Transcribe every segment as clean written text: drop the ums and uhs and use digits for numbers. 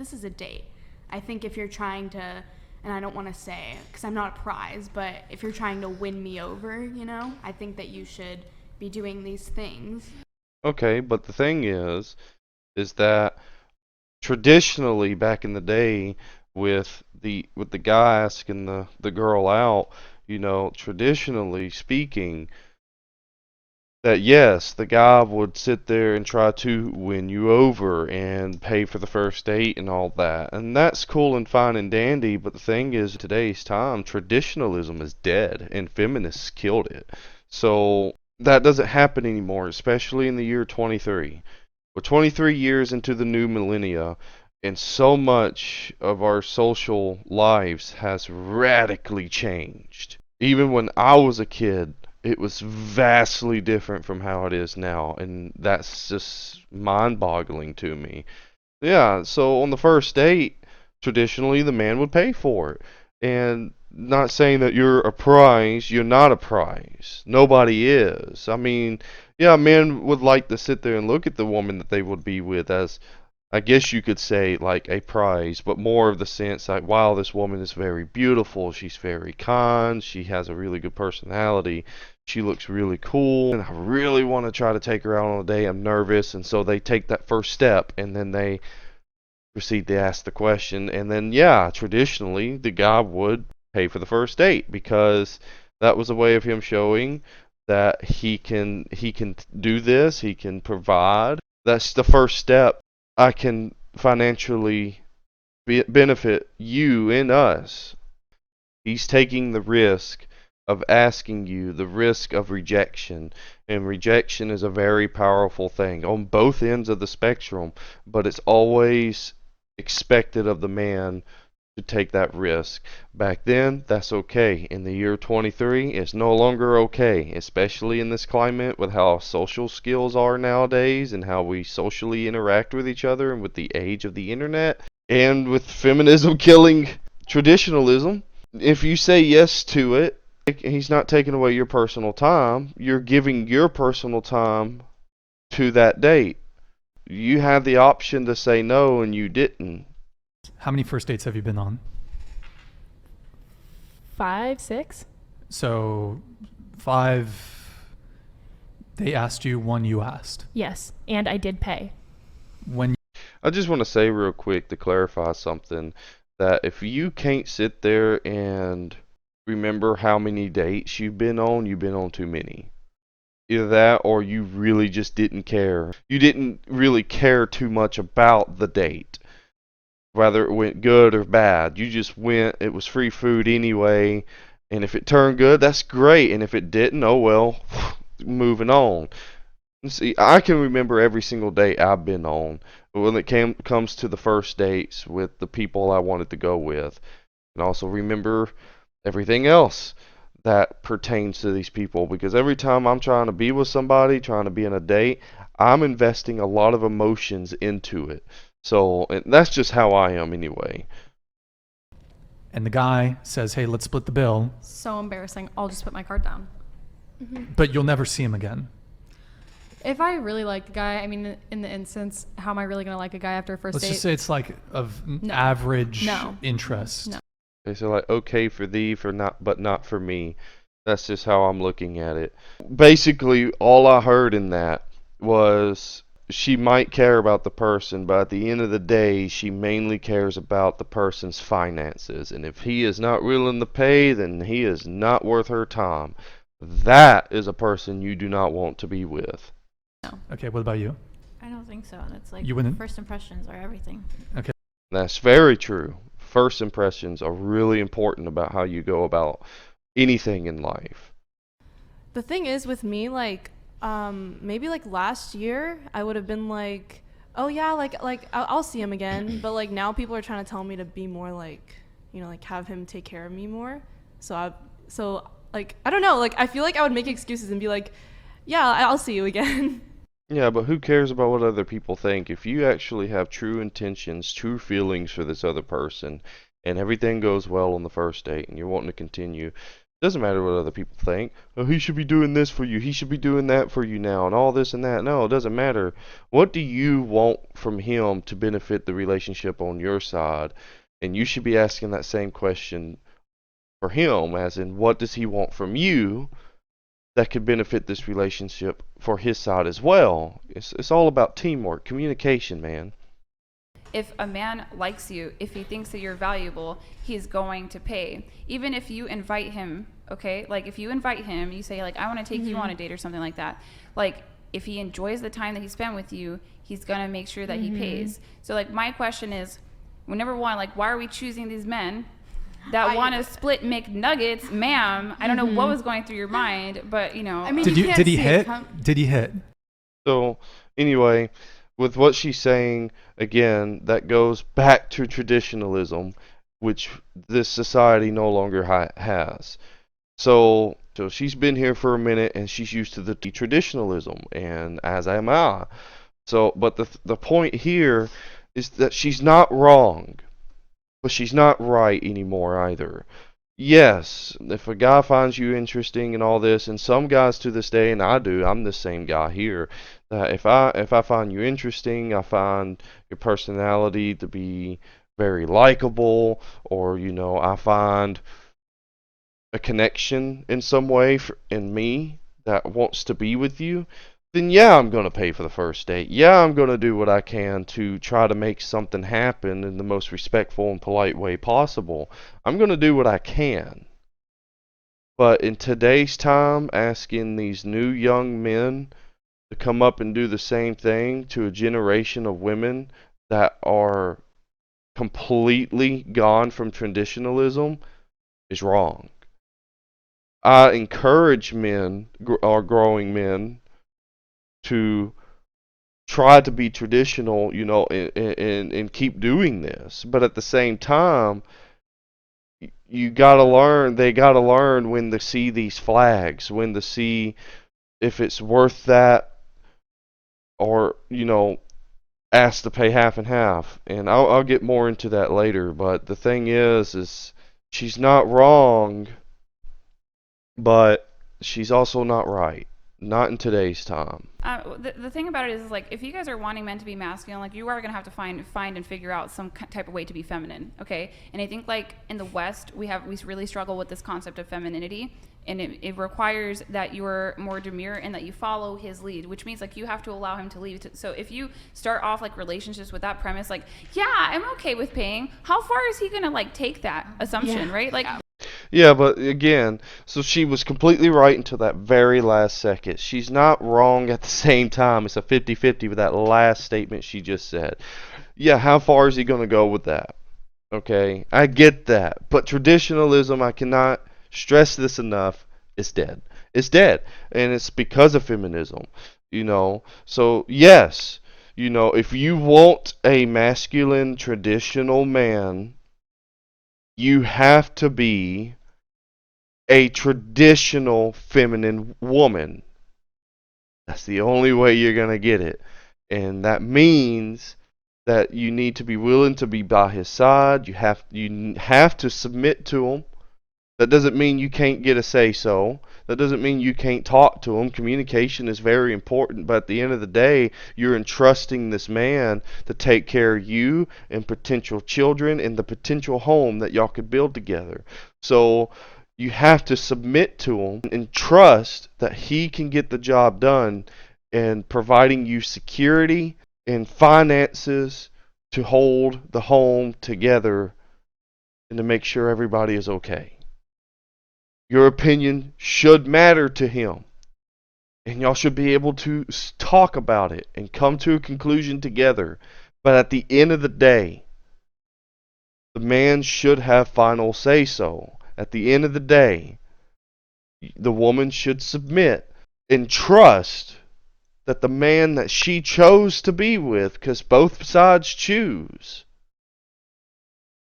this is a date. I think if you're trying to, and I don't want to say, because I'm not a prize, but if you're trying to win me over, I think that you should be doing these things. Okay, but the thing is that traditionally back in the day with the guy asking the girl out, traditionally speaking, that yes, the guy would sit there and try to win you over and pay for the first date and all that. And that's cool and fine and dandy, but the thing is, in today's time, traditionalism is dead and feminists killed it. So that doesn't happen anymore, especially in the year 23. We're 23 years into the new millennia, and so much of our social lives has radically changed. Even when I was a kid, it was vastly different from how it is now, and that's just mind-boggling to me. Yeah, so on the first date, traditionally the man would pay for it. And not saying that you're a prize, you're not a prize. Nobody is. I mean, yeah, men would like to sit there and look at the woman that they would be with as, I guess you could say, like a prize, but more of the sense like, wow, this woman is very beautiful, she's very kind, she has a really good personality, she looks really cool, and I really want to try to take her out on a date. I'm nervous, and so they take that first step, and then they proceed to ask the question, and then yeah, traditionally the guy would pay for the first date because that was a way of him showing that he can do this, he can provide. That's the first step. I can financially benefit you and us. He's taking the risk of asking you, the risk of rejection. And rejection is a very powerful thing on both ends of the spectrum, but it's always expected of the man to take that risk. Back then, that's okay. In the year 23, it's no longer okay, especially in this climate with how social skills are nowadays and how we socially interact with each other and with the age of the internet and with feminism killing traditionalism. If you say yes to it, he's not taking away your personal time. You're giving your personal time to that date. You had the option to say no and you didn't. How many first dates have you been on? 5, 6. So 5, they asked you, 1 you asked. Yes, and I did pay. When I just want to say real quick to clarify something that if you can't sit there and remember how many dates you've been on too many. Either that or you really just didn't care. You didn't really care too much about the date, whether it went good or bad. You just went, it was free food anyway, and if it turned good, that's great, and if it didn't, oh well, moving on. See, I can remember every single date I've been on when it comes to the first dates with the people I wanted to go with, and also remember everything else that pertains to these people, because every time I'm trying to be with somebody, trying to be in a date, I'm investing a lot of emotions into it. So that's just how I am anyway. and the guy says, hey, let's split the bill, So embarrassing. I'll just put my card down. but you'll never see him again. If I really like the guy, I mean, in the instance, how am I really going to like a guy after a first Let's date? just say it's like of No. average No. interest. No. Okay, so like okay for thee, for not, but not for me. That's just how I'm looking at it. Basically, all I heard in that was she might care about the person, but at the end of the day, she mainly cares about the person's finances. And if he is not willing to pay, then he is not worth her time. That is a person you do not want to be with. Okay, what about you? I don't think so. And it's like You wouldn't? first impressions are everything. That's very true. First impressions are really important about how you go about anything in life. The thing is with me, like, maybe like last year, I would have been like, oh yeah, like I'll see him again. But like now people are trying to tell me to be more like, like have him take care of me more. So like, I don't know, like I feel like I would make excuses and be like, yeah, I'll see you again. Yeah, but who cares about what other people think? If you actually have true intentions, true feelings for this other person, and everything goes well on the first date and you're wanting to continue, Doesn't matter what other people think. Oh, he should be doing this for you. He should be doing that for you now, and all this and that. No, it doesn't matter. What do you want from him to benefit the relationship on your side? And you should be asking that same question for him, as in, what does he want from you that could benefit this relationship for his side as well? It's all about teamwork, communication, man. If a man likes you, if he thinks that you're valuable, he's going to pay. Even if you invite him, okay? Like if you invite him, you say like, I want to take you on a date or something like that. Like if he enjoys the time that he spent with you, he's going to make sure that he pays. So like my question is, well, number one, like why are we choosing these men that want to split McNuggets? Ma'am, I don't know what was going through your mind, but you know. I mean, Did you you can't did he see hit? it Did he hit? So, anyway, with what she's saying, again, that goes back to traditionalism, which this society no longer has. So she's been here for a minute, and she's used to the traditionalism, and as am I. So, but the point here is that she's not wrong, but she's not right anymore either. Yes, if a guy finds you interesting and all this, and some guys to this day, and I do, I'm the same guy here, that if I find you interesting, I find your personality to be very likable, or I find a connection in some way in me that wants to be with you, then yeah, I'm going to pay for the first date. Yeah, I'm going to do what I can to try to make something happen in the most respectful and polite way possible. I'm going to do what I can. But in today's time, asking these new young men to come up and do the same thing to a generation of women that are completely gone from traditionalism is wrong. I encourage men, or growing men, to try to be traditional, and keep doing this. But at the same time, you gotta learn, they gotta learn when to see these flags, when to see if it's worth that, or, ask to pay half and half. And I'll get more into that later. But the thing is she's not wrong, but she's also not right. Not in today's time. The thing about it is like, if you guys are wanting men to be masculine, like you are going to have to find and figure out some type of way to be feminine, okay? And I think like in the West, we really struggle with this concept of femininity, and it requires that you're more demure and that you follow his lead, which means like you have to allow him to lead. So if you start off like relationships with that premise, like, yeah, I'm okay with paying, how far is he going to like take that assumption, right? Like, yeah, but again, so she was completely right until that very last second. She's not wrong at the same time. It's a 50-50 with that last statement she just said. Yeah, how far is he going to go with that? Okay, I get that. But traditionalism, I cannot stress this enough, is dead. It's dead. And it's because of feminism, So, yes, if you want a masculine, traditional man, you have to be a traditional feminine woman. That's the only way you're going to get it. And that means that you need to be willing to be by his side. You have to submit to him. That doesn't mean you can't get a say-so. That doesn't mean you can't talk to him. Communication is very important, but at the end of the day, you're entrusting this man to take care of you and potential children and the potential home that y'all could build together. So you have to submit to him and trust that he can get the job done in providing you security and finances to hold the home together and to make sure everybody is okay. Your opinion should matter to him, and y'all should be able to talk about it and come to a conclusion together. But at the end of the day, the man should have final say-so. At the end of the day, the woman should submit and trust that the man that she chose to be with, because both sides choose,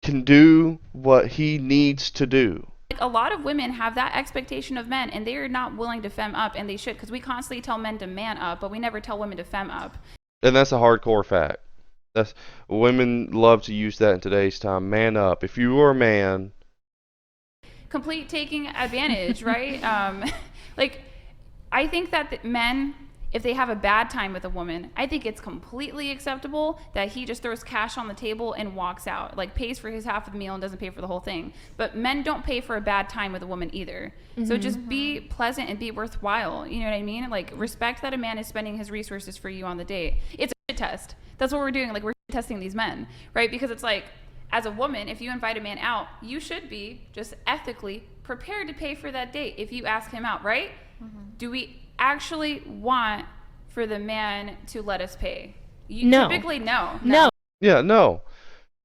can do what he needs to do. like a lot of women have that expectation of men, and they are not willing to femme up, and they should, because we constantly tell men to man up, but we never tell women to femme up. And that's a hardcore fact. Women love to use that in today's time. Man up. If you are a man, complete taking advantage, right? Like, I think that men, if they have a bad time with a woman, I think it's completely acceptable that he just throws cash on the table and walks out, like pays for his half of the meal and doesn't pay for the whole thing. But men don't pay for a bad time with a woman either. So just be pleasant and be worthwhile. You know what I mean? Like, respect that a man is spending his resources for you on the date. It's a shit test. That's what we're doing. Like, we're testing these men, right? Because it's like, as a woman, if you invite a man out, you should be just ethically prepared to pay for that date if you ask him out, right? Do we actually want for the man to let us pay? No. Typically, no. Yeah, no.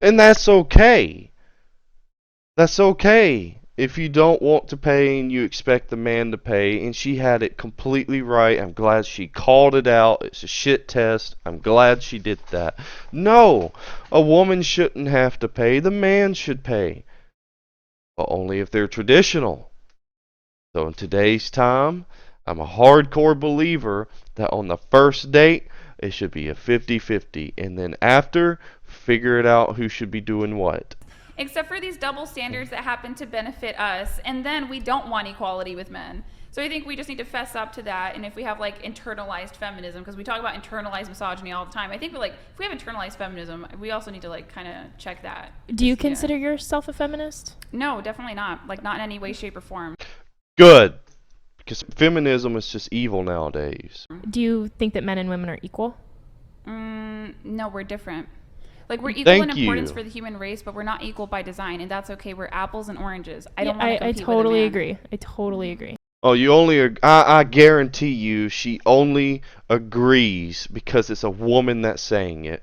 And that's okay. That's okay. If you don't want to pay and you expect the man to pay, and she had it completely right, I'm glad she called it out. It's a shit test. I'm glad she did that. No, a woman shouldn't have to pay. The man should pay. But only if they're traditional. So in today's time, I'm a hardcore believer that on the first date, it should be a 50-50. And then after, figure it out who should be doing what. Except for these double standards that happen to benefit us, and then we don't want equality with men. So I think we just need to fess up to that. And if we have like internalized feminism, because we talk about internalized misogyny all the time, I think like if we have internalized feminism, we also need to like kind of check that. Do you consider yourself a feminist? No, definitely not. Like, not in any way, shape, or form. Good. Because feminism is just evil nowadays. Do you think that men and women are equal? No, we're different. Like, we're equal Thank in importance you. for the human race, but we're not equal by design, and that's okay. We're apples and oranges. I don't want to compete totally with a man. agree. I totally agree. Oh, you only, I guarantee you, she only agrees because it's a woman that's saying it.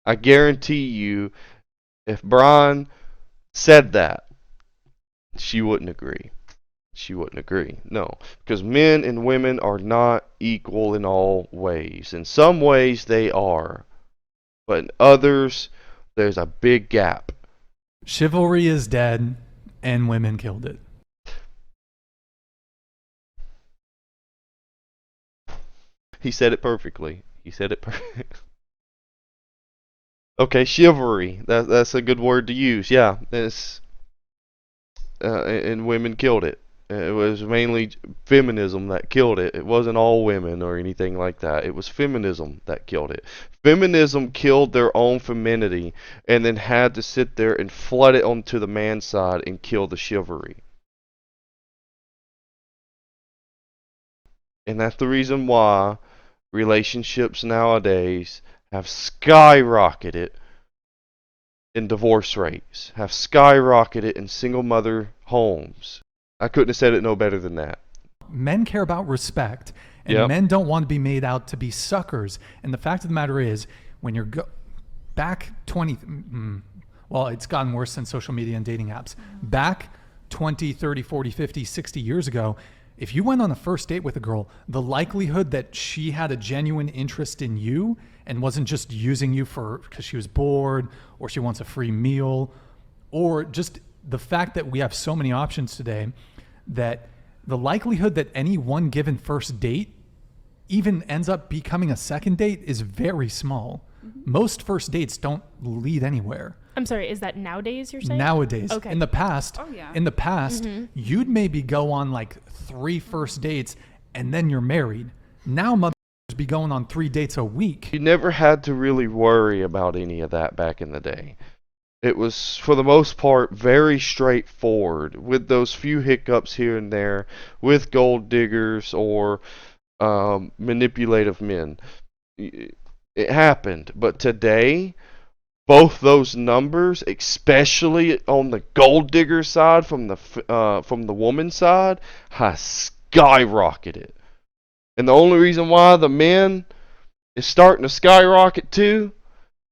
I guarantee you, if Brian said that, she wouldn't agree. She wouldn't agree. No, because men and women are not equal in all ways. In some ways, they are. But in others, there's a big gap. Chivalry is dead, and women killed it. He said it perfectly. He said it perfectly. Okay, chivalry. That's a good word to use. Yeah, it's and women killed it. It was mainly feminism that killed it. It wasn't all women or anything like that. It was feminism that killed it. Feminism killed their own femininity and then had to sit there and flood it onto the man's side and kill the chivalry. And that's the reason why relationships nowadays have skyrocketed in divorce rates, have skyrocketed in single mother homes. I couldn't have said it no better than that. Men care about respect, and Yep. men don't want to be made out to be suckers. And the fact of the matter is, when you're back 20, well, it's gotten worse than social media and dating apps. Back 20, 30, 40, 50, 60 years ago, if you went on a first date with a girl, the likelihood that she had a genuine interest in you and wasn't just using you because she was bored or she wants a free meal, or just the fact that we have so many options today, that the likelihood that any one given first date even ends up becoming a second date is very small. Most first dates don't lead anywhere. I'm sorry, is that nowadays you're saying? Nowadays. Okay. In the past, yeah. you'd maybe go on like 3 first dates and then you're married. Now motherfuckers be going on 3 dates a week. You never had to really worry about any of that back in the day. It was, for the most part, very straightforward, with those few hiccups here and there, with gold diggers or manipulative men. It happened. But today, both those numbers, especially on the gold digger side from the woman's side, has skyrocketed. And the only reason why the men is starting to skyrocket too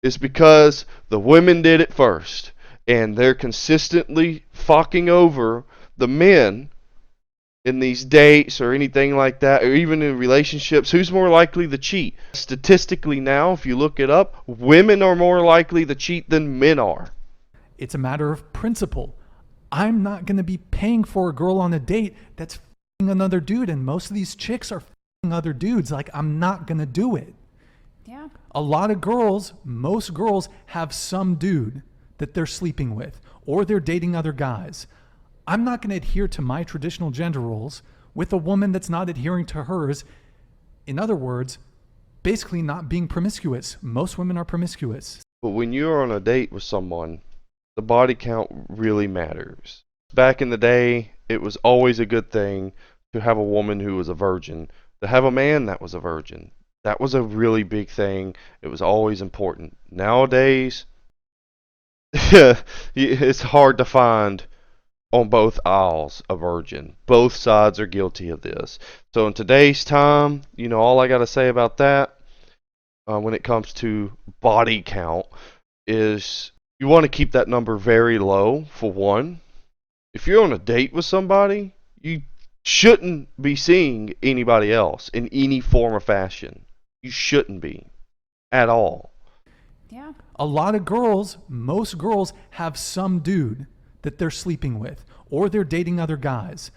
is because the women did it first, and they're consistently fucking over the men in these dates or anything like that, or even in relationships. Who's more likely to cheat? Statistically now, if you look it up, women are more likely to cheat than men are. It's a matter of principle. I'm not going to be paying for a girl on a date that's f***ing another dude, and most of these chicks are f***ing other dudes. Like, I'm not going to do it. Yeah. A lot of girls, most girls have some dude that they're sleeping with or they're dating other guys. I'm not going to adhere to my traditional gender roles with a woman that's not adhering to hers. In other words, basically not being promiscuous. Most women are promiscuous. But when you're on a date with someone, the body count really matters. Back in the day, it was always a good thing to have a woman who was a virgin, to have a man that was a virgin. That was a really big thing. It was always important. Nowadays, it's hard to find on both aisles a virgin. Both sides are guilty of this. So in today's time, all I got to say about that when it comes to body count is you want to keep that number very low, for one. If you're on a date with somebody, you shouldn't be seeing anybody else in any form or fashion. You shouldn't be at all. Yeah. A lot of girls, most girls, have some dude that they're sleeping with or they're dating other guys.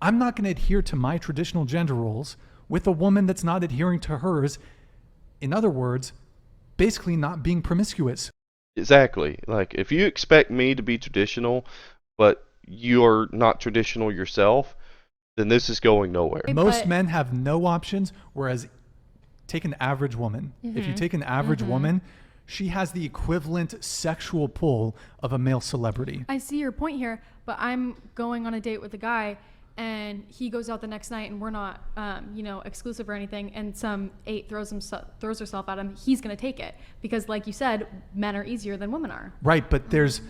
I'm not going to adhere to my traditional gender roles with a woman that's not adhering to hers. In other words, basically not being promiscuous. Exactly. Like, if you expect me to be traditional, but you're not traditional yourself, then this is going nowhere. Most But- men have no options, whereas take an average woman. If you take an average woman, she has the equivalent sexual pull of a male celebrity. I see your point here, but I'm going on a date with a guy and he goes out the next night and we're not, exclusive or anything, and some 8 throws herself at him, he's going to take it. Because like you said, men are easier than women are. Right, but there's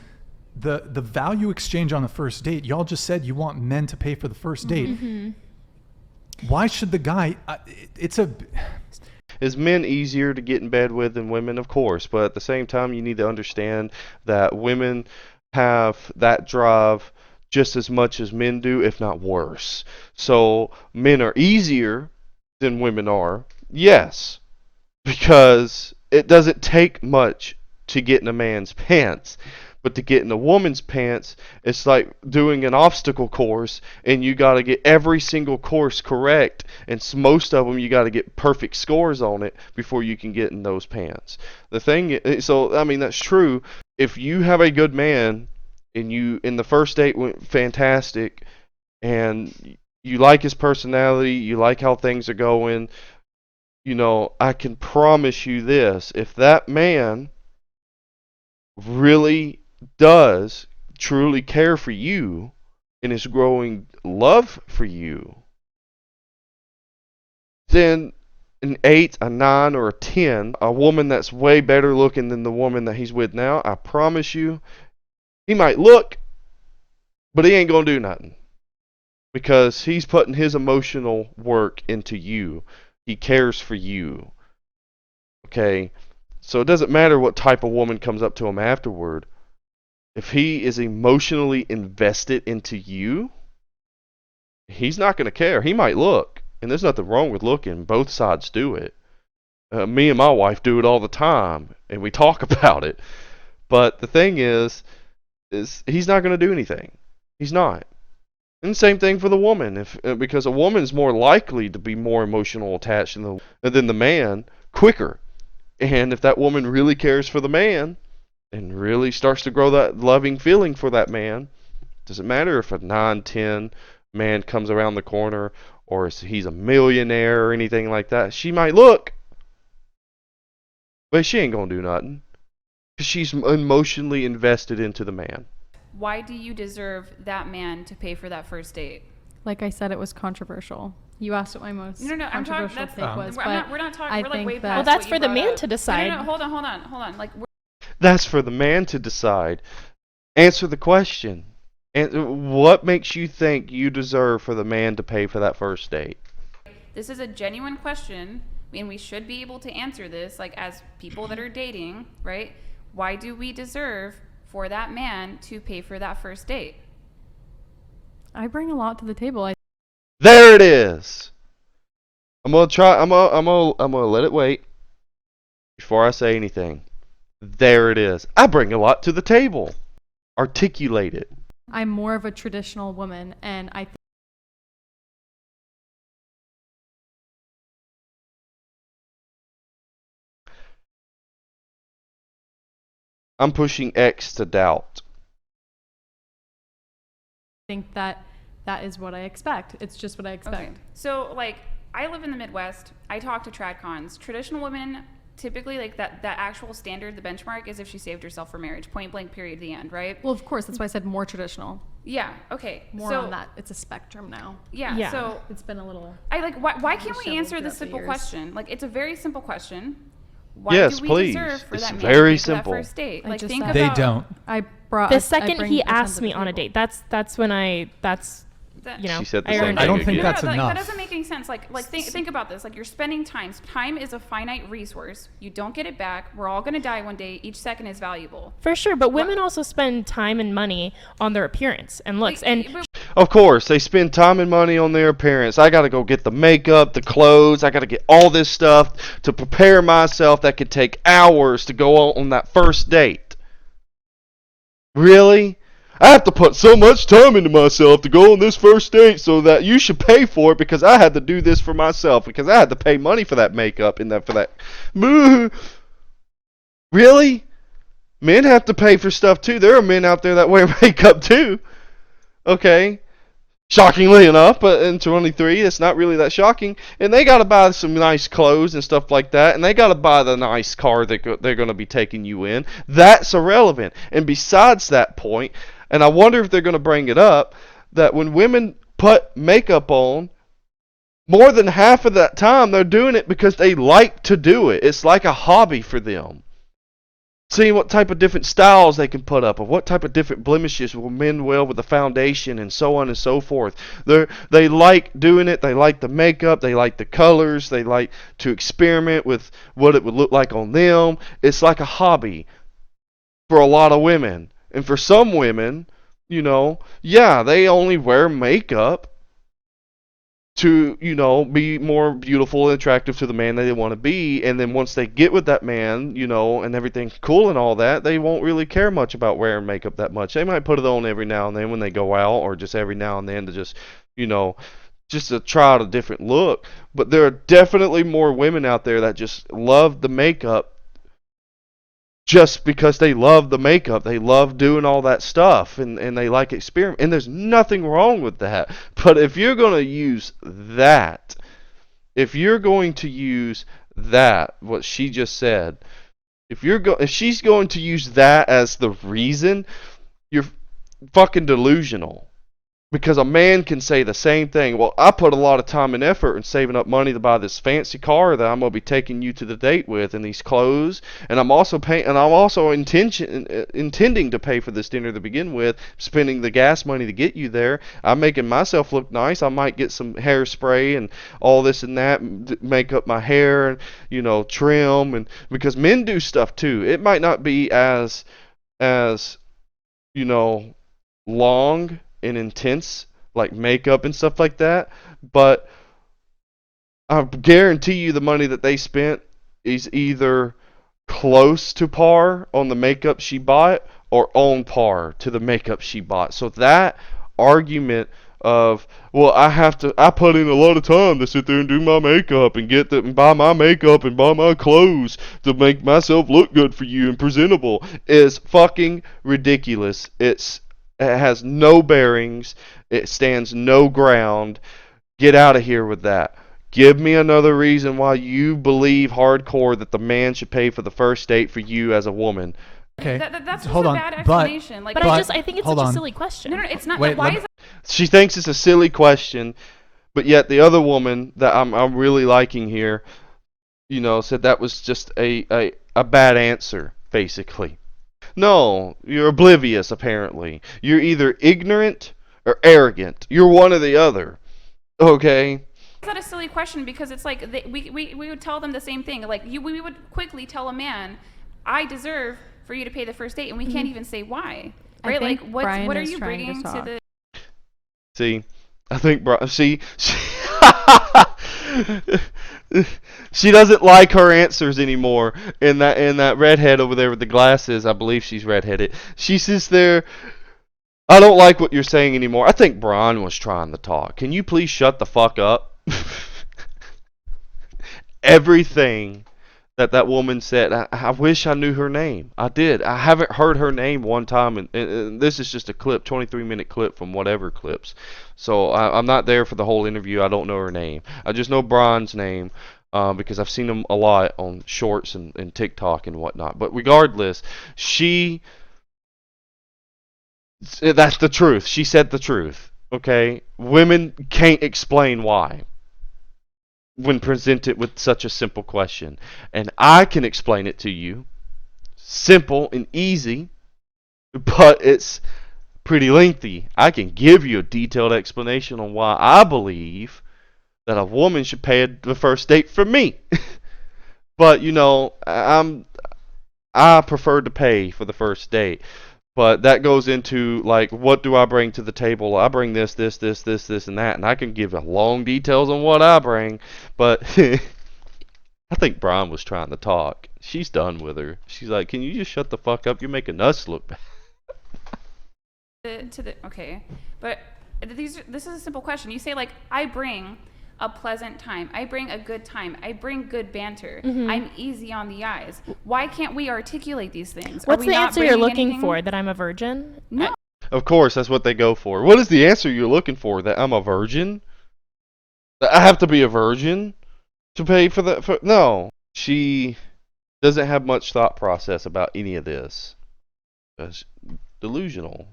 the value exchange on the first date. Y'all just said you want men to pay for the first date. Why should the guy, Is men easier to get in bed with than women? Of course, but at the same time, you need to understand that women have that drive just as much as men do, if not worse. So men are easier than women are, yes, because it doesn't take much to get in a man's pants. But to get in a woman's pants, it's like doing an obstacle course, and you got to get every single course correct, and most of them you got to get perfect scores on it before you can get in those pants. The thing, so I mean that's true. If you have a good man, and you in the first date went fantastic, and you like his personality, you like how things are going, I can promise you this: if that man really does truly care for you and is growing love for you, then an 8, a 9, or a 10, a woman that's way better looking than the woman that he's with now, I promise you, he might look, but he ain't gonna do nothing. Because he's putting his emotional work into you. He cares for you. Okay? So it doesn't matter what type of woman comes up to him afterward. If he is emotionally invested into you, he's not going to care. He might look, and there's nothing wrong with looking. Both sides do it. Me and my wife do it all the time, and we talk about it. But the thing is he's not going to do anything. He's not. And the same thing for the woman, because a woman is more likely to be more emotional attached than the man quicker. And if that woman really cares for the man, and really starts to grow that loving feeling for that man, doesn't matter if a 9, 10 man comes around the corner or if he's a millionaire or anything like that. She might look, but she ain't gonna do nothing because she's emotionally invested into the man. Why do you deserve that man to pay for that first date? Like I said, it was controversial. You asked what my most No, I'm talking. controversial That's take was, we're but not talking. I We're like think way that- past Well, that's what for you the brought man up. to decide. No, hold on. Like, That's for the man to decide. Answer the question. And what makes you think you deserve for the man to pay for that first date? this is a genuine question, and we should be able to answer this, like as people that are dating, right? Why do we deserve for that man to pay for that first date? I bring a lot to the table. There it is. I'm gonna let it wait before I say anything. There it is. I bring a lot to the table. Articulate it. I'm more of a traditional woman, and I I'm pushing X to doubt. think that that is what I expect. It's just what I expect. Okay. So, like, I live in the Midwest. I talk to trad cons. Traditional women, typically, like, that actual standard, the benchmark, is if she saved herself for marriage. Point blank, period, the end, right? Well, of course, that's why I said more traditional. Yeah, okay. More so, on that. It's a spectrum now. Yeah, so It's been a little. I like, why can't we disheveled answer throughout this the simple years. question? Like, it's a very simple question. Why Yes, do we please. deserve for It's that man very to pay for simple. that first date? I Like, just think said- about They don't. I brought. The I second bring he a ton asks to me the on a table. date, that's when that. you know. She said the I same earned thing it. I don't think again. that's like, enough. That doesn't make any sense. Like think about this. Like, you're spending time. Time is a finite resource. You don't get it back. We're all gonna die one day. Each second is valuable. For sure, but women also spend time and money on their appearance and looks. Like, And but- Of course, they spend time and money on their appearance. I gotta go get the makeup, the clothes. I gotta get all this stuff to prepare myself. That could take hours to go on that first date. Really? I have to put so much time into myself to go on this first date, so that you should pay for it because I had to do this for myself, because I had to pay money for that makeup and that for that. Really? Men have to pay for stuff too. There are men out there that wear makeup too. Okay. Shockingly enough, but in 23, it's not really that shocking. And they got to buy some nice clothes and stuff like that. And they got to buy the nice car that they're going to be taking you in. That's irrelevant. And besides that point, and I wonder if they're going to bring it up, that when women put makeup on, more than half of that time they're doing it because they like to do it. It's like a hobby for them. Seeing what type of different styles they can put up, or what type of different blemishes will mend well with the foundation, and so on and so forth. They like doing it. They like the makeup. They like the colors. They like to experiment with what it would look like on them. It's like a hobby for a lot of women. And for some women, yeah, they only wear makeup to, be more beautiful and attractive to the man that they want to be. And then once they get with that man, and everything's cool and all that, they won't really care much about wearing makeup that much. They might put it on every now and then when they go out, or just every now and then to just, just to try out a different look. But there are definitely more women out there that just love the makeup just because they love the makeup. They love doing all that stuff, and they like experiment. And there's nothing wrong with that. But if you're going to use that, what she just said, if she's going to use that as the reason, you're fucking delusional. Because a man can say the same thing. Well, I put a lot of time and effort in saving up money to buy this fancy car that I'm gonna be taking you to the date with, and these clothes, and I'm also intending to pay for this dinner to begin with, spending the gas money to get you there. I'm making myself look nice. I might get some hairspray and all this and that, make up my hair, and trim, and because men do stuff too. It might not be as long and intense, like makeup and stuff like that, but I guarantee you the money that they spent is either close to par on the makeup she bought, or on par to the makeup she bought. So that argument of, well, I put in a lot of time to sit there and do my makeup and buy my makeup and buy my clothes to make myself look good for you and presentable, is fucking ridiculous. It has no bearings. It stands no ground. Get out of here with that. Give me another reason why you believe hardcore that the man should pay for the first date for you as a woman. Okay. That's just Hold a on. bad But- explanation. Like, but I think it's hold such a on. silly question. no, it's not. Wait, Why let is me- it? She thinks it's a silly question, but yet the other woman that I'm really liking here, said that was just a bad answer, basically. No, you're oblivious, apparently. You're either ignorant or arrogant. You're one or the other. Okay? It's not a silly question, because it's like we would tell them the same thing. Like, we would quickly tell a man, I deserve for you to pay the first date, and we can't even say why. I Right? think Like, Brian what are is you trying to bringing to talk. the See, I think, she doesn't like her answers anymore. And that redhead over there with the glasses, I believe she's redheaded. She sits there. I don't like what you're saying anymore. I think Brian was trying to talk. Can you please shut the fuck up? Everything that woman said, I wish I knew her name. I did. I haven't heard her name one time, and this is just a clip, 23-minute clip from whatever clips. So I'm not there for the whole interview. I don't know her name. I just know Brian's name because I've seen him a lot on shorts and TikTok and whatnot. But regardless, that's the truth. She said the truth. Okay? Women can't explain why when presented with such a simple question. And I can explain it to you. Simple and easy, but it's pretty lengthy. I can give you a detailed explanation on why I believe that a woman should pay the first date for me. But, you know, I prefer to pay for the first date. But that goes into, like, what do I bring to the table? I bring this, and that. And I can give long details on what I bring. But I think Brian was trying to talk. She's done with her. She's like, can you just shut the fuck up? You're making us look bad. Okay. But this is a simple question. You say, like, I bring a pleasant time. I bring a good time. I bring good banter. I'm easy on the eyes. Why can't we articulate these things? What's Are we the not answer you're bringing looking anything? for? That I'm a virgin? No. Of course, that's what they go for. What is the answer you're looking for? That I'm a virgin? That I have to be a virgin to pay for that? No. She doesn't have much thought process about any of this. That's delusional.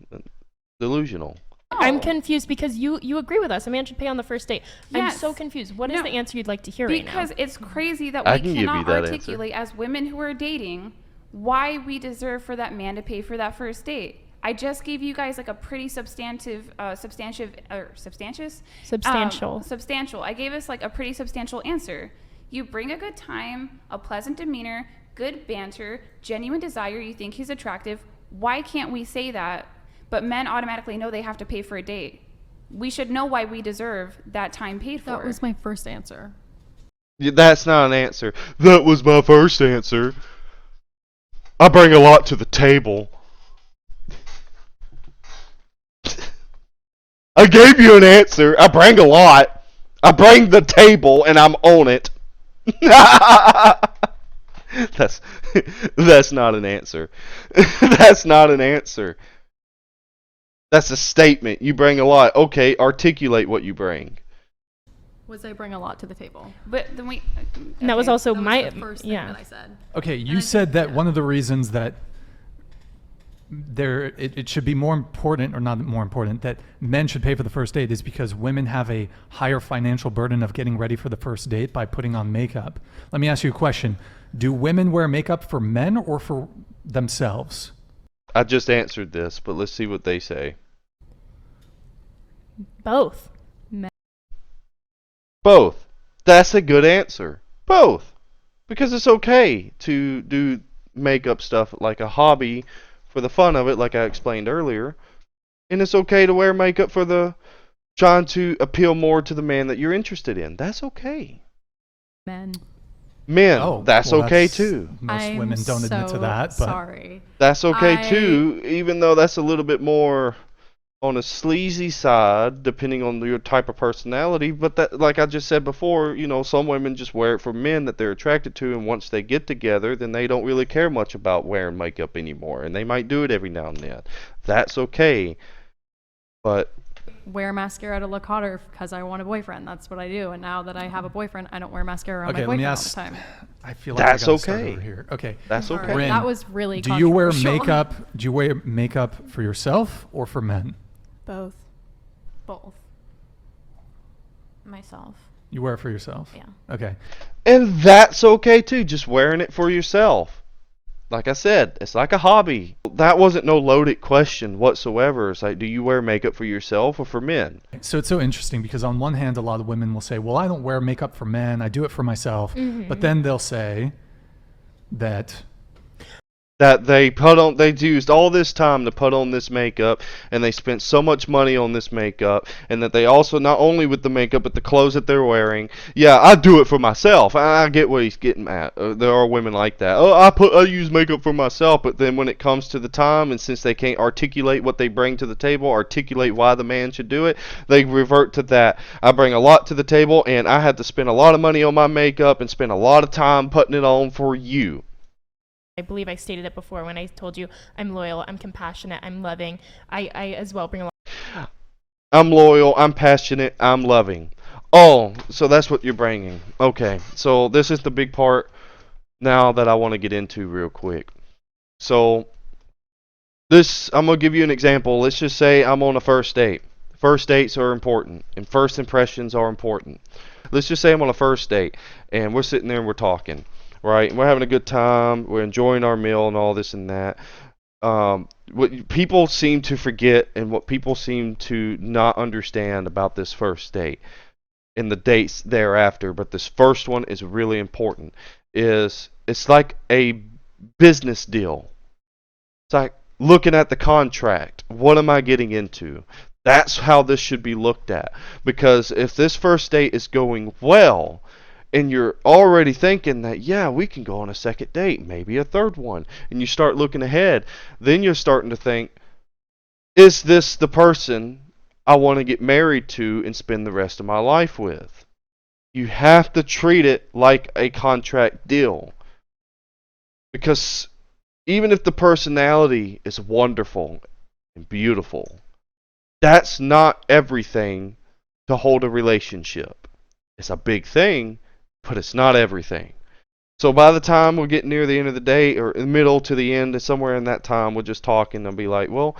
I'm confused because you agree with us. A man should pay on the first date. Yes. I'm so confused. What is No. the answer you'd like to hear right now? Because it's crazy that I we can give you cannot that answer. articulate as women who are dating why we deserve for that man to pay for that first date. I just gave you guys like a pretty substantial. I gave us like a pretty substantial answer. You bring a good time, a pleasant demeanor, good banter, genuine desire. You think he's attractive. Why can't we say that? But men automatically know they have to pay for a date. We should know why we deserve that time paid for. That was my first answer. Yeah, that's not an answer. That was my first answer. I bring a lot to the table. I gave you an answer. I bring a lot. I bring the table and I'm on it. That's not an answer. That's not an answer. That's a statement. You bring a lot. Okay, articulate what you bring. Was I bring a lot to the table? But then we. And that was also That was my the first thing yeah. that I said. Okay, And you I said think- that yeah. one of the reasons that it should be more important, or not more important, that men should pay for the first date is because women have a higher financial burden of getting ready for the first date by putting on makeup. Let me ask you a question. Do women wear makeup for men or for themselves? I just answered this, but let's see what they say. Both. Both. That's a good answer. Both. Because it's okay to do makeup stuff like a hobby for the fun of it, like I explained earlier. And it's okay to wear makeup for the trying to appeal more to the man that you're interested in. That's okay. Men. Men, that's well, okay that's- too. Most I'm women don't admit to so that, but sorry. That's okay I- too, even though that's a little bit more on a sleazy side, depending on your type of personality. But that, like I just said before, you know, some women just wear it for men that they're attracted to, and once they get together, then they don't really care much about wearing makeup anymore, and they might do it every now and then. That's okay. But Wear mascara to look hotter because I want a boyfriend. That's what I do. And now that I have a boyfriend, I don't wear mascara on okay, my let me boyfriend all ask. the time. I feel like That's I gotta start okay. over here. Okay. that's Sorry, okay. Rin, that was really Do you wear controversial. makeup? Do you wear makeup for yourself or for men? Both. Both. Myself. You wear it for yourself. Yeah. Okay. And that's okay too, just wearing it for yourself. Like I said, it's like a hobby. That wasn't no loaded question whatsoever. It's like, do you wear makeup for yourself or for men? So it's so interesting because on one hand, a lot of women will say, well, I don't wear makeup for men. I do it for myself. But then they'll say that that they used all this time to put on this makeup, and they spent so much money on this makeup, and that they also, not only with the makeup but the clothes that they're wearing. Yeah, I do it for myself. I get what he's getting at. There are women like that. Oh, I use makeup for myself, but then when it comes to the time, and since they can't articulate what they bring to the table, articulate why the man should do it, they revert to that. I bring a lot to the table, and I had to spend a lot of money on my makeup and spend a lot of time putting it on for you. I believe I stated it before when I told you I'm loyal, I'm compassionate, I'm loving. I as well bring a lot. I'm loyal, I'm passionate, I'm loving. Oh, so that's what you're bringing. Okay, so this is the big part now that I want to get into real quick. So I'm going to give you an example. Let's just say I'm on a first date. First dates are important, and first impressions are important. Let's just say I'm on a first date, and we're sitting there and we're talking. Right, we're having a good time, we're enjoying our meal and all this and that. What people seem to forget, and what people seem to not understand about this first date and the dates thereafter, but this first one is really important, is it's like a business deal. It's like looking at the contract. What am I getting into? That's how this should be looked at. Because if this first date is going well, and you're already thinking that, yeah, we can go on a second date, maybe a third one, and you start looking ahead, then you're starting to think, is this the person I want to get married to and spend the rest of my life with? You have to treat it like a contract deal. Because even if the personality is wonderful and beautiful, that's not everything to hold a relationship. It's a big thing, but it's not everything. So by the time we're getting near the end of the day, or in the middle to the end, somewhere in that time, we'll just talk and I'll be like, well,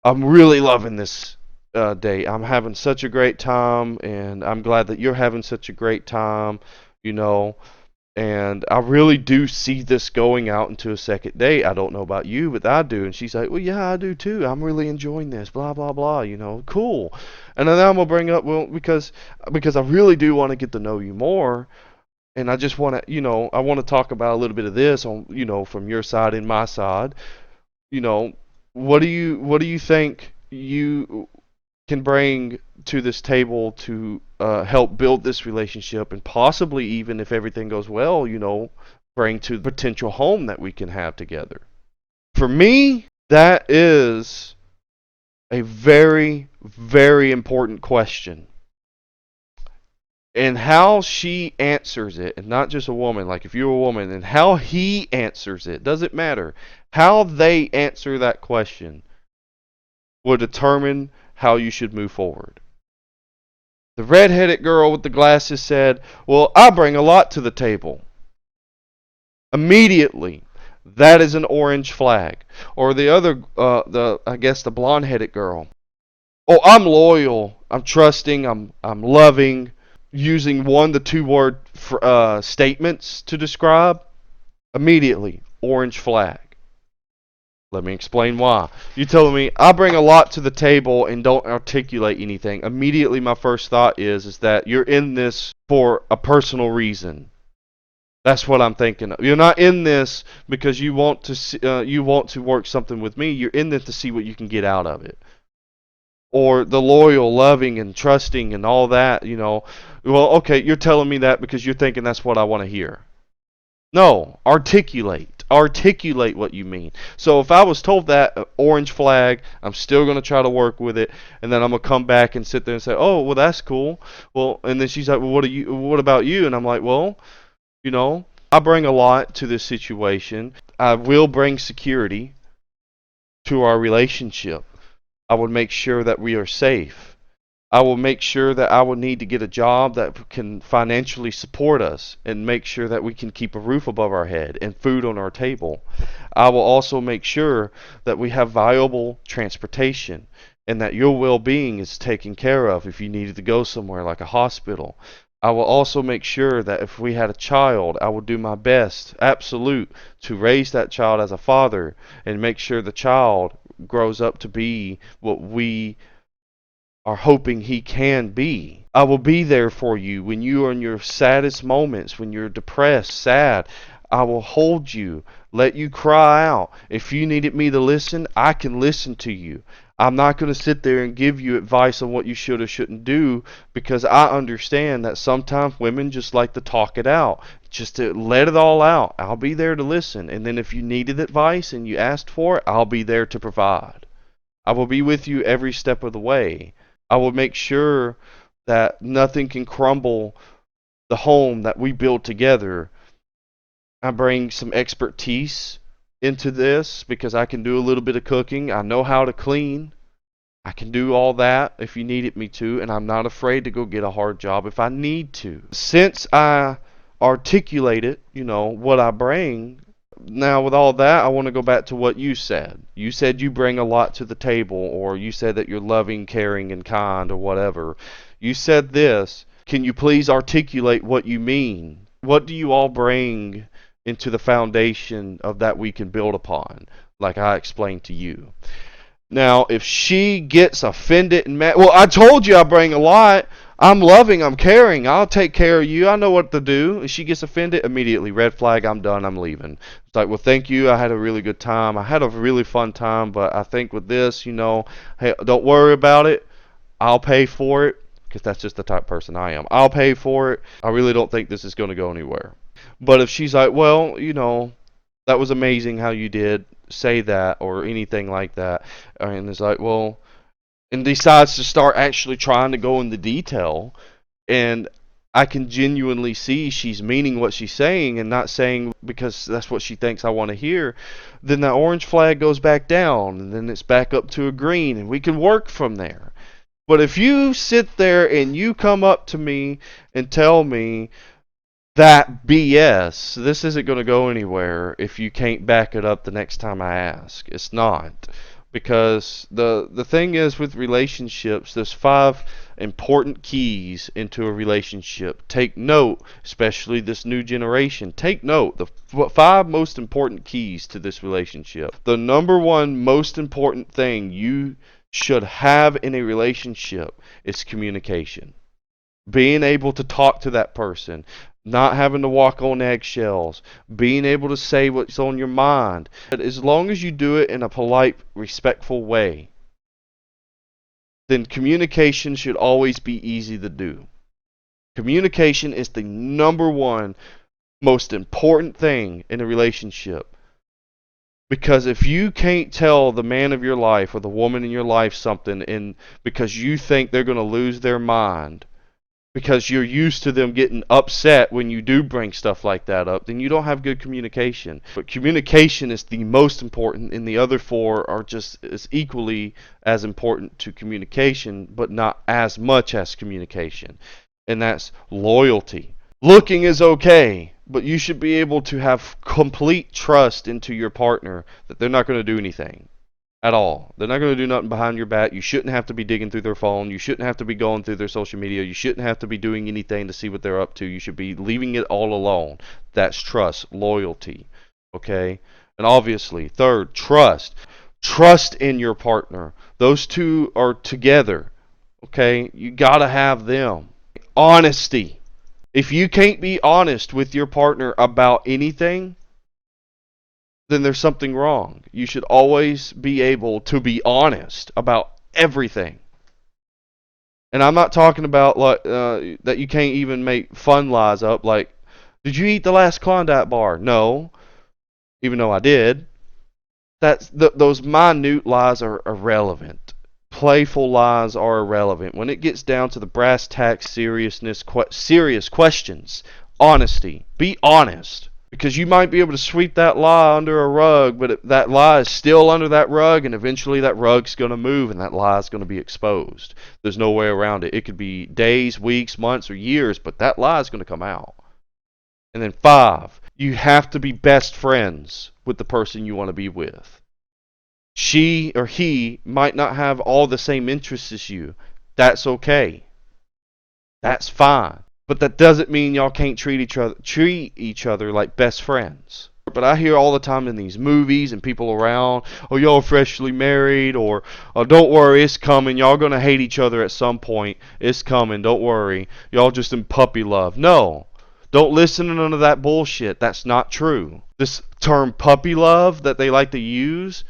I'm really loving this date. I'm having such a great time, and I'm glad that you're having such a great time, and I really do see this going out into a second date. I don't know about you, but I do. And she's like, well, yeah, I do too. I'm really enjoying this, blah, blah, blah, cool. And then I'm going to bring up, well, because I really do want to get to know you more. And I just want to, I want to talk about a little bit of this on, from your side and my side. What do you think you can bring to this table to help build this relationship, and possibly even, if everything goes well, bring to the potential home that we can have together? For me, that is a very, very important question. And how she answers it, and not just a woman, like if you're a woman, and how he answers it, doesn't matter. How they answer that question will determine how you should move forward. The red-headed girl with the glasses said, well, I bring a lot to the table. Immediately, that is an orange flag. Or the other, the blonde-headed girl. Oh, I'm loyal, I'm trusting, I'm loving, using 1 to 2 word statements to describe. Immediately, orange flag. Let me explain why. You telling me I bring a lot to the table and don't articulate anything. Immediately my first thought is that you're in this for a personal reason. That's what I'm thinking of. You're not in this because you want to work something with me. You're in this to see what you can get out of it. Or the loyal, loving, and trusting and all that, Well, okay, you're telling me that because you're thinking that's what I want to hear. No, articulate what you mean. So if I was told that, orange flag, I'm still going to try to work with it, and then I'm going to come back and sit there and say, oh, well, that's cool. Well, and then she's like, well, what about you? And I'm like, well, I bring a lot to this situation. I will bring security to our relationship. I would make sure that we are safe. I will make sure that I will need to get a job that can financially support us and make sure that we can keep a roof above our head and food on our table. I will also make sure that we have viable transportation and that your well-being is taken care of if you needed to go somewhere like a hospital. I will also make sure that if we had a child, I will do my best, absolute, to raise that child as a father and make sure the child grows up to be what we are hoping he can be. I will be there for you when you are in your saddest moments, when you're depressed, sad. I will hold you, let you cry out. If you needed me to listen, I can listen to you. I'm not going to sit there and give you advice on what you should or shouldn't do, because I understand that sometimes women just like to talk it out, just to let it all out. I'll be there to listen. And then if you needed advice and you asked for it, I'll be there to provide. I will be with you every step of the way. I will make sure that nothing can crumble the home that we build together. I bring some expertise into this because I can do a little bit of cooking. I know how to clean. I can do all that if you needed me to, and I'm not afraid to go get a hard job if I need to. Since I articulated, what I bring, now with all that, I want to go back to what you said. You said you bring a lot to the table, or you said that you're loving, caring, and kind, or whatever. You said this. Can you please articulate what you mean? What do you all bring into the foundation of that we can build upon, like I explained to you? Now, if she gets offended and mad, well, I told you I bring a lot. I'm loving, I'm caring, I'll take care of you, I know what to do. If she gets offended, immediately, red flag, I'm done, I'm leaving. It's like, well, thank you, I had a really good time. I had a really fun time, but I think with this, hey, don't worry about it. I'll pay for it, because that's just the type of person I am. I'll pay for it. I really don't think this is going to go anywhere. But if she's like, well, that was amazing how you did say that, or anything like that, and it's like, well, and decides to start actually trying to go into detail, and I can genuinely see she's meaning what she's saying and not saying because that's what she thinks I want to hear, then the orange flag goes back down, and then it's back up to a green, and we can work from there. But if you sit there and you come up to me and tell me that BS, this isn't going to go anywhere if you can't back it up the next time I ask. It's not. Because the thing is with relationships, there's 5 important keys into a relationship. Take note, especially this new generation. Take note, the 5 most important keys to this relationship. The number 1 most important thing you should have in a relationship is communication. Being able to talk to that person, not having to walk on eggshells, being able to say what's on your mind. But as long as you do it in a polite, respectful way, then communication should always be easy to do. Communication is the number 1 most important thing in a relationship. Because if you can't tell the man of your life or the woman in your life something, and because you think they're going to lose their mind, because you're used to them getting upset when you do bring stuff like that up, then you don't have good communication. But communication is the most important, and the other 4 are just as equally as important to communication, but not as much as communication. And that's loyalty. Looking is okay, but you should be able to have complete trust into your partner that they're not going to do anything at all. They're not going to do nothing behind your back. You shouldn't have to be digging through their phone. You shouldn't have to be going through their social media. You shouldn't have to be doing anything to see what they're up to. You should be leaving it all alone. That's trust, loyalty. Okay? And obviously, 3rd, trust. Trust in your partner. Those 2 are together. Okay? You got to have them. Honesty. If you can't be honest with your partner about anything, then there's something wrong. You should always be able to be honest about everything. And I'm not talking about like that you can't even make fun lies up, like, did you eat the last Klondike bar? No, even though I did. Those minute lies are irrelevant. Playful lies are irrelevant. When it gets down to the brass tacks, seriousness, serious questions, honesty, be honest. Because you might be able to sweep that lie under a rug, but that lie is still under that rug, and eventually that rug's going to move, and that lie is going to be exposed. There's no way around it. It could be days, weeks, months, or years, but that lie is going to come out. And then 5, you have to be best friends with the person you want to be with. She or he might not have all the same interests as you. That's okay. That's fine. But that doesn't mean y'all can't treat each other like best friends. But I hear all the time in these movies and people around, oh, y'all freshly married, or oh, don't worry, it's coming. Y'all going to hate each other at some point. It's coming, don't worry. Y'all just in puppy love. No. Don't listen to none of that bullshit. That's not true. This term puppy love that they like to use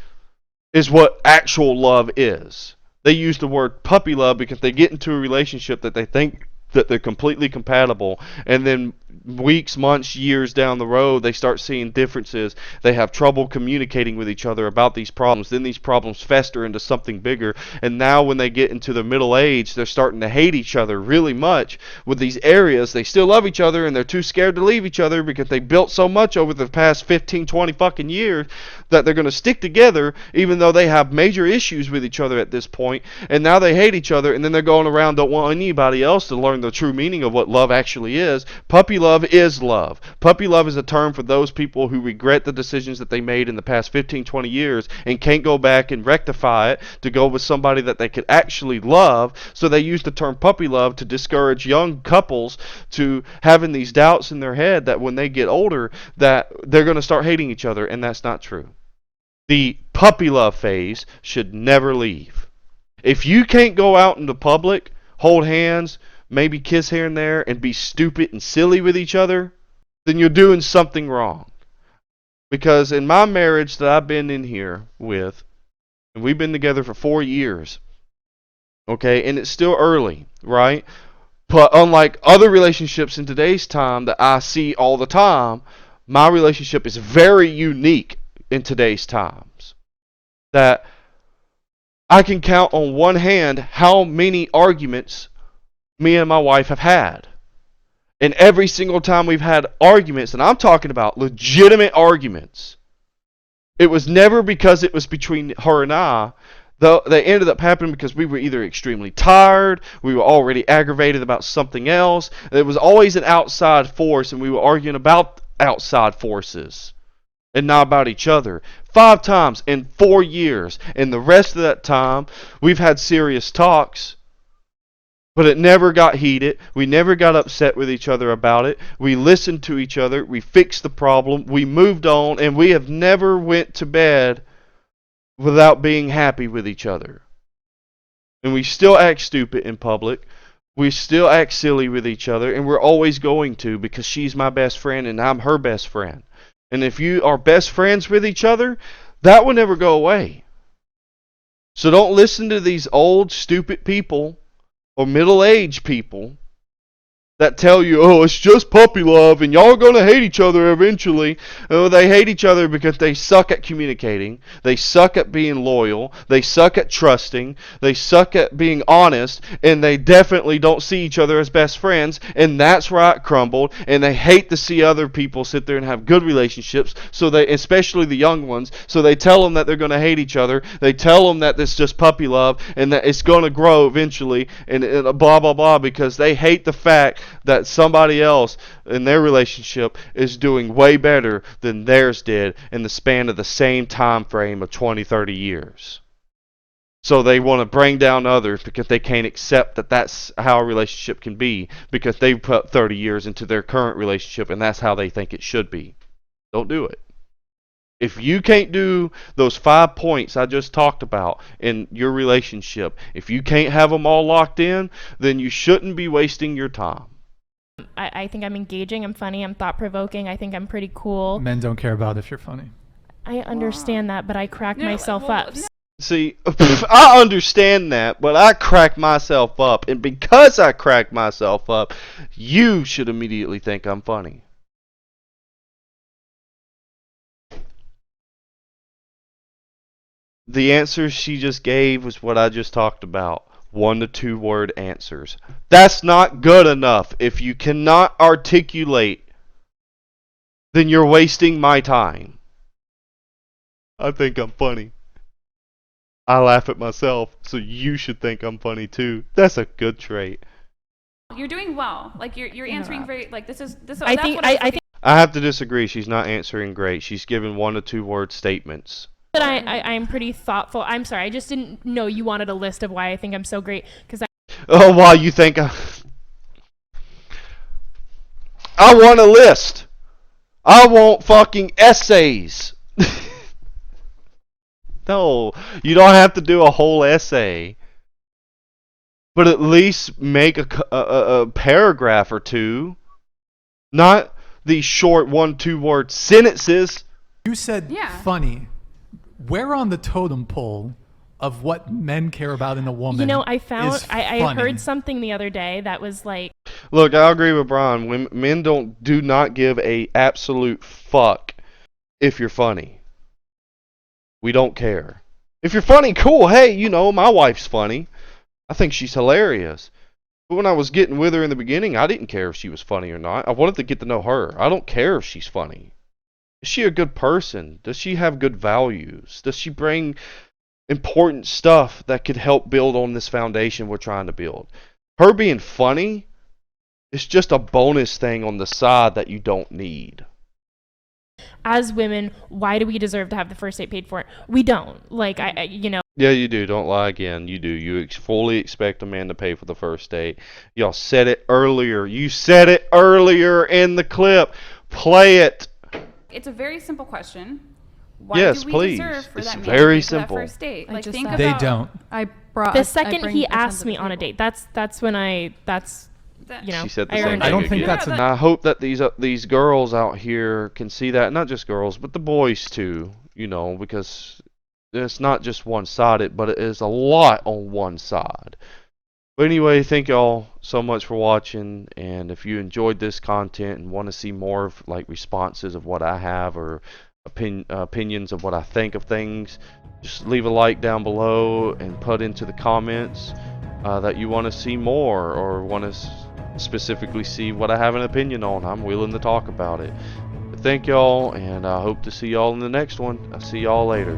is what actual love is. They use the word puppy love because they get into a relationship that they think that they're completely compatible, and then weeks, months, years down the road, they start seeing differences. They have trouble communicating with each other about these problems. Then these problems fester into something bigger, and now when they get into their middle age, they're starting to hate each other really much with these areas. They still love each other, and they're too scared to leave each other because they built so much over the past 15, 20 fucking years that they're going to stick together even though they have major issues with each other at this point, and now they hate each other, and then they're going around don't want anybody else to learn the true meaning of what love actually is. Puppy love is love. Puppy love is a term for those people who regret the decisions that they made in the past 15, 20 years and can't go back and rectify it to go with somebody that they could actually love. So they use the term puppy love to discourage young couples to having these doubts in their head that when they get older that they're going to start hating each other, and that's not true. The puppy love phase should never leave. If you can't go out into public, hold hands, maybe kiss here and there, and be stupid and silly with each other, then you're doing something wrong. Because in my marriage that I've been in here with, and we've been together for 4 years, okay, and it's still early, right? But unlike other relationships in today's time that I see all the time, my relationship is very unique in today's times. That I can count on one hand how many arguments me and my wife have had. And every single time we've had arguments, and I'm talking about legitimate arguments, it was never because it was between her and I. Though they ended up happening because we were either extremely tired, we were already aggravated about something else. There was always an outside force, and we were arguing about outside forces and not about each other. 5 times in 4 years. And the rest of that time, we've had serious talks. But it never got heated. We never got upset with each other about it. We listened to each other. We fixed the problem. We moved on. And we have never went to bed without being happy with each other. And we still act stupid in public. We still act silly with each other. And we're always going to, because she's my best friend and I'm her best friend. And if you are best friends with each other, that will never go away. So don't listen to these old, stupid people or middle-aged people that tell you, oh, it's just puppy love and y'all are going to hate each other eventually. Oh, they hate each other because they suck at communicating. They suck at being loyal. They suck at trusting. They suck at being honest. And they definitely don't see each other as best friends. And that's where it crumbled. And they hate to see other people sit there and have good relationships. So they, especially the young ones, so they tell them that they're going to hate each other. They tell them that it's just puppy love and that it's going to grow eventually and blah, blah, blah, because they hate the fact that somebody else in their relationship is doing way better than theirs did in the span of the same time frame of 20, 30 years. So they want to bring down others because they can't accept that that's how a relationship can be, because they've put 30 years into their current relationship and that's how they think it should be. Don't do it. If you can't do those 5 points I just talked about in your relationship, if you can't have them all locked in, then you shouldn't be wasting your time. I think I'm engaging, I'm funny, I'm thought-provoking, I think I'm pretty cool. Men don't care about if you're funny. I understand that, but I crack myself up. See, I understand that, but I crack myself up. And because I crack myself up, you should immediately think I'm funny. The answer she just gave was what I just talked about. 1 to 2 word answers. That's not good enough. If you cannot articulate, then you're wasting my time. I think I'm funny. I laugh at myself, so you should think I'm funny too. That's a good trait. You're doing well. Like you're answering very like this. I think I have to disagree. She's not answering great. She's given 1 to 2 word statements. that I'm pretty thoughtful. I'm sorry, I just didn't know you wanted a list of why I think I'm so great, because Oh, wow, you think I want a list. I want fucking essays. No, you don't have to do a whole essay. But at least make a paragraph or two. not these short 1-2 word sentences. You said Yeah. funny. Where on the totem pole of what men care about in a woman? You know, I found is I funny? heard something the other day that was like, Look, I agree with Brian. Men do not give a absolute fuck if you're funny. We don't care. If you're funny, cool. Hey, you know, my wife's funny. I think she's hilarious. But when I was getting with her in the beginning, I didn't care if she was funny or not. I wanted to get to know her. I don't care if she's funny. Is she a good person? Does she have good values? Does she bring important stuff that could help build on this foundation we're trying to build? Her being funny is just a bonus thing on the side that you don't need. as women, why do we deserve to have the first date paid for? We don't. Like, you know. Yeah, you do. Don't lie again. You do. You fully expect a man to pay for the first date. Y'all said it earlier. You said it earlier in the clip. Play it. It's a very simple question. Why Yes, do we please. deserve for It's that man very to pay for that simple. first date? I Like, just think said They about don't. I brought The I second bring he a sense asked of me on a people. date, that's when you know, She said the I same earned thing I don't it. think again. that's And I hope that these girls out here can see that. Not just girls, but the boys too. You know, because it's not just one-sided, but it is a lot on one side. But anyway, thank y'all so much for watching. And if you enjoyed this content and want to see more of like responses of what I have or opinions of what I think of things, just leave a like down below and put into the comments that you want to see more or want to specifically see what I have an opinion on. I'm willing to talk about it. But thank y'all, and I hope to see y'all in the next one. I'll see y'all later.